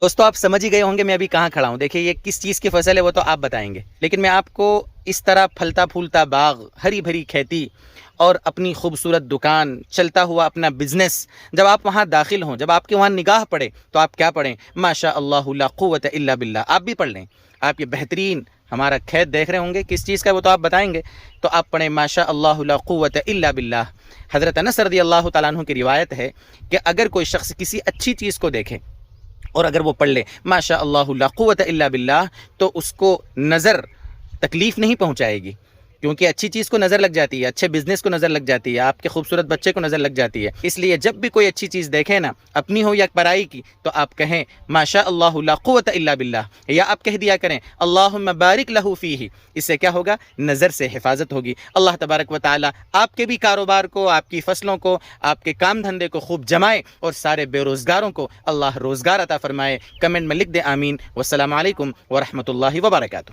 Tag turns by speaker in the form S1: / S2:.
S1: دوستو آپ سمجھ ہی گئے ہوں گے میں ابھی کہاں کھڑا ہوں. دیکھیں یہ کس چیز کی فصل ہے وہ تو آپ بتائیں گے, لیکن میں آپ کو اس طرح پھلتا پھولتا باغ, ہری بھری کھیتی اور اپنی خوبصورت دکان, چلتا ہوا اپنا بزنس, جب آپ وہاں داخل ہوں, جب آپ کے وہاں نگاہ پڑے تو آپ کیا پڑھیں؟ ماشاء اللہ لا قوت الا باللہ. آپ بھی پڑھ لیں. آپ یہ بہترین ہمارا کھیت دیکھ رہے ہوں گے, کس چیز کا وہ تو آپ بتائیں گے, تو آپ پڑھیں ماشاء اللہ لا قوت الا باللہ. حضرت انس رضی اللہ تعالیٰ عنہ کی روایت ہے کہ اگر کوئی شخص کسی اچھی چیز کو دیکھے اور اگر وہ پڑھ لے ماشاء اللہ لا قوت الا باللہ, تو اس کو نظر تکلیف نہیں پہنچائے گی, کیونکہ اچھی چیز کو نظر لگ جاتی ہے, اچھے بزنس کو نظر لگ جاتی ہے, آپ کے خوبصورت بچے کو نظر لگ جاتی ہے. اس لیے جب بھی کوئی اچھی چیز دیکھیں نا, اپنی ہو یا پرائی کی, تو آپ کہیں ماشاء اللہ لا قوت الا باللہ, یا آپ کہہ دیا کریں اللہم بارک لہ فیہ. اس سے کیا ہوگا؟ نظر سے حفاظت ہوگی. اللہ تبارک و تعالی آپ کے بھی کاروبار کو, آپ کی فصلوں کو, آپ کے کام دھندے کو خوب جمائے, اور سارے بے روزگاروں کو اللہ روزگار عطا فرمائے. کمنٹ میں لکھ دے آمین. والسلام علیکم ورحمۃ اللہ وبرکاتہ.